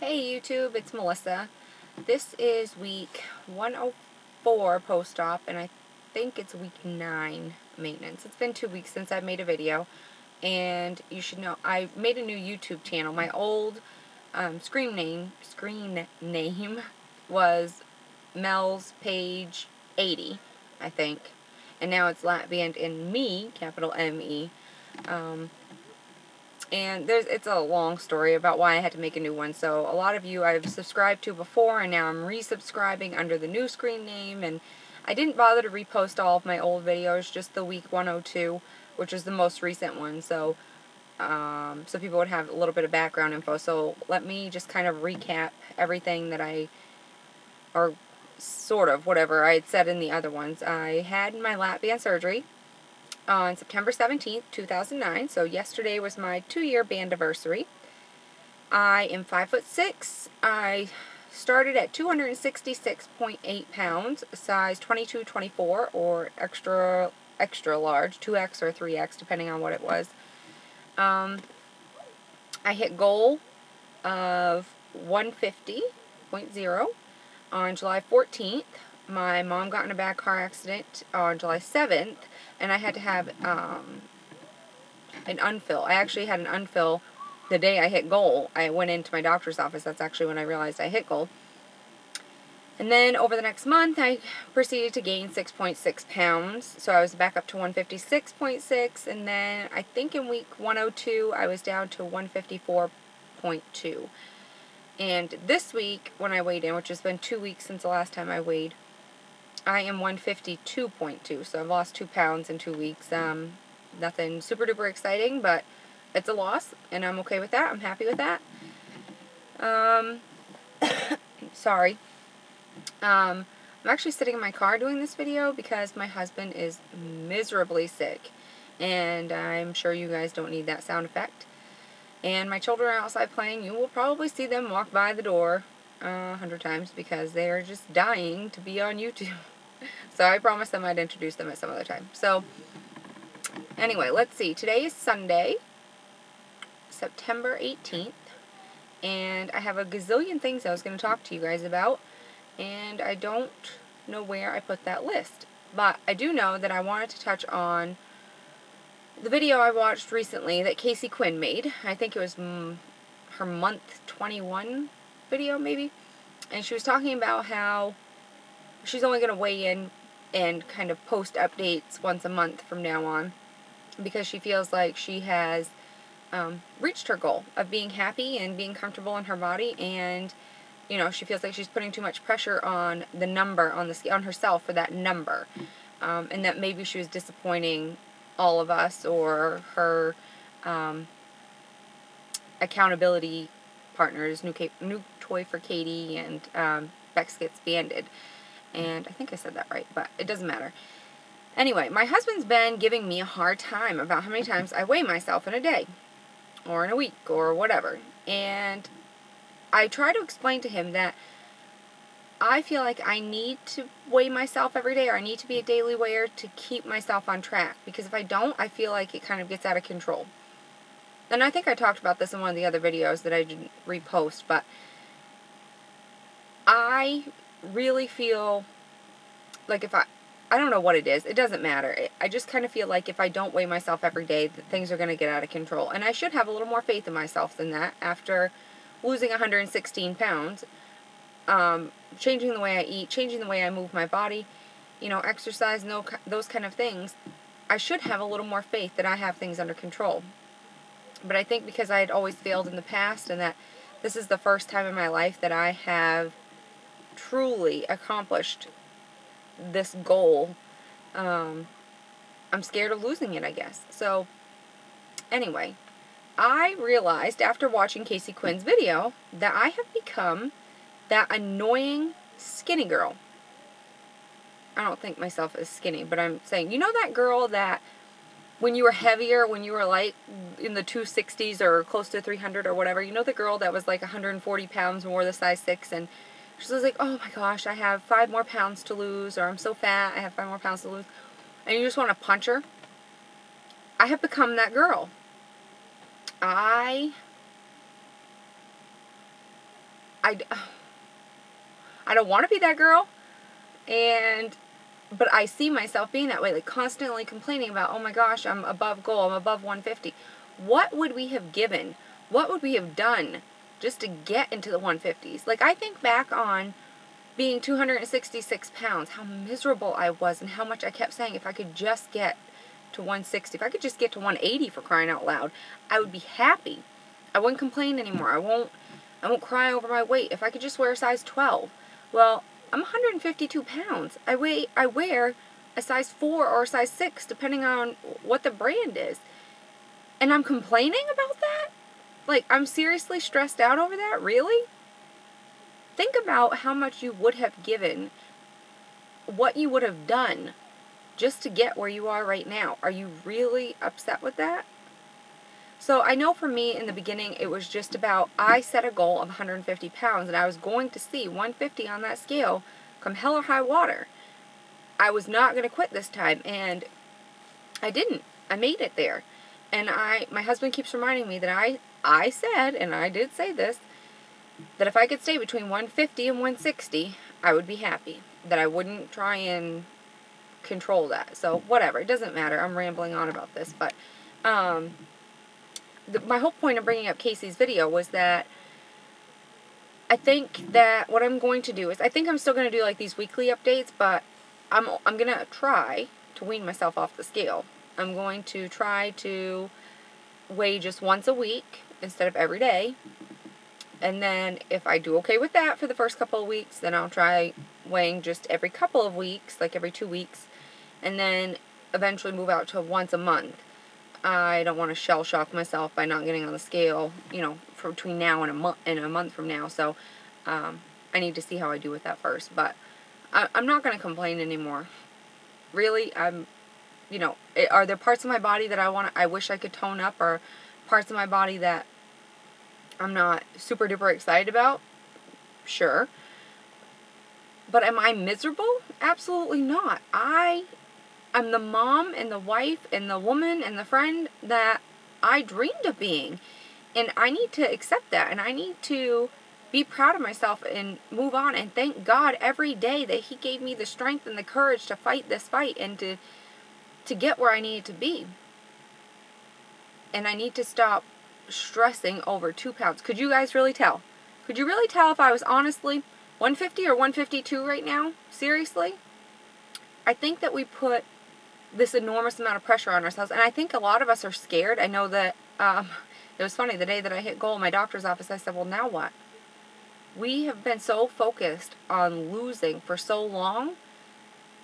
Hey YouTube, it's Melissa. This is week 104 post-op, and I think it's week 9 maintenance. It's been 2 weeks since I've made a video, and you should know I made a new YouTube channel. My old screen name was Mel's Page 80, I think, and now it's Latvian in Me, capital M-E. And it's a long story about why I had to make a new one. So a lot of you I've subscribed to before, and now I'm resubscribing under the new screen name. And I didn't bother to repost all of my old videos, just the week 102, which is the most recent one. So so people would have a little bit of background info. So let me just kind of recap everything that or sort of whatever I had said in the other ones. I had my lap band surgery on September 17th, 2009, so yesterday was my 2-year bandiversary. I am 5'6". I started at 266.8 pounds, size 22-24, or extra large, 2X or 3X, depending on what it was. I hit goal of 150.0 on July 14th. My mom got in a bad car accident on July 7th, and I had to have an unfill. I actually had an unfill the day I hit goal. I went into my doctor's office. That's actually when I realized I hit goal. And then over the next month, I proceeded to gain 6.6 pounds. So I was back up to 156.6, and then I think in week 102, I was down to 154.2. And this week, when I weighed in, which has been 2 weeks since the last time I weighed, I am 152.2, so I've lost 2 pounds in 2 weeks. Nothing super duper exciting, but it's a loss, and I'm okay with that. I'm happy with that. Sorry. I'm actually sitting in my car doing this video because my husband is miserably sick, and I'm sure you guys don't need that sound effect. And my children are outside playing. You will probably see them walk by the door 100 times because they are just dying to be on YouTube. So I promised them I'd introduce them at some other time. So anyway, let's see. Today is Sunday, September 18th. And I have a gazillion things I was going to talk to you guys about. And I don't know where I put that list. But I do know that I wanted to touch on the video I watched recently that KACYKWINN made. I think it was her month 21 video, maybe. And she was talking about how she's only going to weigh in and kind of post updates once a month from now on, because she feels like she has reached her goal of being happy and being comfortable in her body, and you know, she feels like she's putting too much pressure on the number on herself for that number, and that maybe she was disappointing all of us or her accountability partners, new toy for Katie and Bex Gets Banded. And I think I said that right, but it doesn't matter. Anyway, my husband's been giving me a hard time about how many times I weigh myself in a day, or in a week, or whatever. And I try to explain to him that I feel like I need to weigh myself every day, or I need to be a daily weigher to keep myself on track. Because if I don't, I feel like it kind of gets out of control. And I think I talked about this in one of the other videos that I didn't repost, but I really feel like if I don't know what it is, it doesn't matter. I just kind of feel like if I don't weigh myself every day, that things are going to get out of control. And I should have a little more faith in myself than that after losing 116 pounds, changing the way I eat, changing the way I move my body, you know, exercise, and those kind of things. I should have a little more faith that I have things under control. But I think because I had always failed in the past, and that this is the first time in my life that I have truly accomplished this goal, I'm scared of losing it, I guess. So anyway, I realized after watching KACYKWINN's video that I have become that annoying skinny girl. I don't think myself as skinny, but I'm saying, you know that girl that when you were heavier, when you were like in the 260s or close to 300 or whatever, you know the girl that was like 140 pounds and wore the size 6, and she was like, oh my gosh, I have 5 more pounds to lose, or I'm so fat, I have 5 more pounds to lose, and you just want to punch her? I have become that girl. I I don't want to be that girl. But I see myself being that way, like constantly complaining about, oh my gosh, I'm above goal, I'm above 150. What would we have given? What would we have done just to get into the 150s? Like, I think back on being 266 pounds, how miserable I was, and how much I kept saying, if I could just get to 160, if I could just get to 180, for crying out loud, I would be happy. I wouldn't complain anymore. I won't cry over my weight. If I could just wear a size 12. Well, I'm 152 pounds. I wear a size 4 or a size 6, depending on what the brand is. And I'm complaining about that? Like, I'm seriously stressed out over that? Really? Think about how much you would have given, what you would have done just to get where you are right now. Are you really upset with that? So I know for me in the beginning, it was just about, I set a goal of 150 pounds and I was going to see 150 on that scale come hell or high water. I was not going to quit this time, and I didn't. I made it there. And my husband keeps reminding me that I said, and I did say this, that if I could stay between 150 and 160, I would be happy. That I wouldn't try and control that. So whatever, it doesn't matter. I'm rambling on about this, but my whole point of bringing up Casey's video was that I think that what I'm going to do is, I think I'm still going to do like these weekly updates, but I'm going to try to wean myself off the scale. I'm going to try to weigh just once a week instead of every day. And then if I do okay with that for the first couple of weeks, then I'll try weighing just every couple of weeks, like every 2 weeks, and then eventually move out to once a month. I don't want to shell shock myself by not getting on the scale, you know, for between now and a month from now. So I need to see how I do with that first. But I'm not going to complain anymore. Really, you know, are there parts of my body that I wish I could tone up, or parts of my body that I'm not super duper excited about? Sure. But am I miserable? Absolutely not. I'm the mom and the wife and the woman and the friend that I dreamed of being. And I need to accept that. And I need to be proud of myself and move on and thank God every day that He gave me the strength and the courage to fight this fight and to get where I need to be. And I need to stop stressing over 2 pounds. Could you guys really tell? Could you really tell if I was honestly 150 or 152 right now? Seriously? I think that we put this enormous amount of pressure on ourselves, and I think a lot of us are scared. I know that it was funny, the day that I hit goal in my doctor's office, I said, well, now what? We have been so focused on losing for so long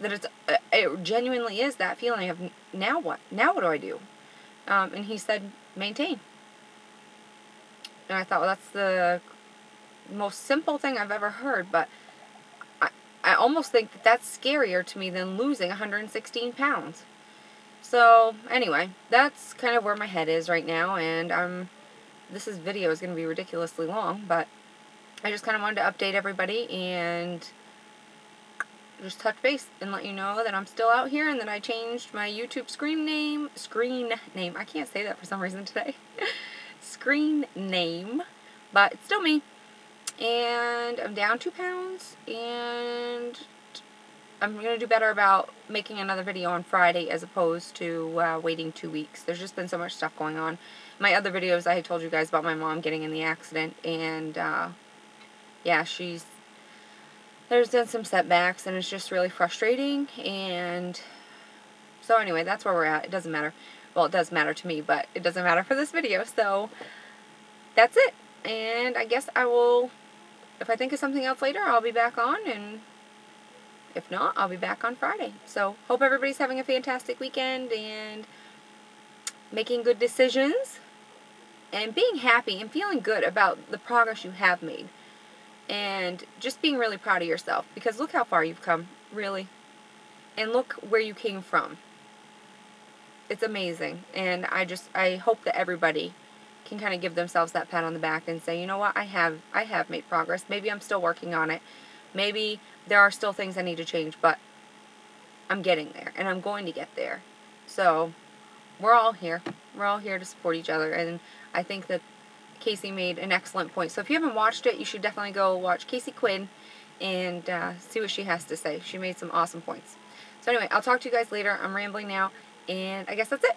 that it genuinely is that feeling of, now what? Now what do I do? And he said, maintain. And I thought, well, that's the most simple thing I've ever heard, but I almost think that that's scarier to me than losing 116 pounds. So, anyway, that's kind of where my head is right now, and this video is going to be ridiculously long, but I just kind of wanted to update everybody and just touch base and let you know that I'm still out here and that I changed my YouTube screen name. I can't say that for some reason today. Screen name, but it's still me. And I'm down 2 pounds, and I'm going to do better about making another video on Friday as opposed to waiting 2 weeks. There's just been so much stuff going on. My other videos, I had told you guys about my mom getting in the accident, and yeah, there's been some setbacks, and it's just really frustrating, and so anyway, that's where we're at. It doesn't matter. Well, it does matter to me, but it doesn't matter for this video, so that's it. And I guess I will, if I think of something else later, I'll be back on, and if not, I'll be back on Friday. So, hope everybody's having a fantastic weekend and making good decisions and being happy and feeling good about the progress you have made. And just being really proud of yourself, because look how far you've come, really. And look where you came from. It's amazing. And I hope that everybody can kind of give themselves that pat on the back and say, you know what, I have made progress. Maybe I'm still working on it. Maybe there are still things I need to change, but I'm getting there, and I'm going to get there. So, we're all here. We're all here to support each other, and I think that Casey made an excellent point. So if you haven't watched it, you should definitely go watch KACYKWINN and see what she has to say. She made some awesome points. So anyway, I'll talk to you guys later. I'm rambling now, and I guess that's it.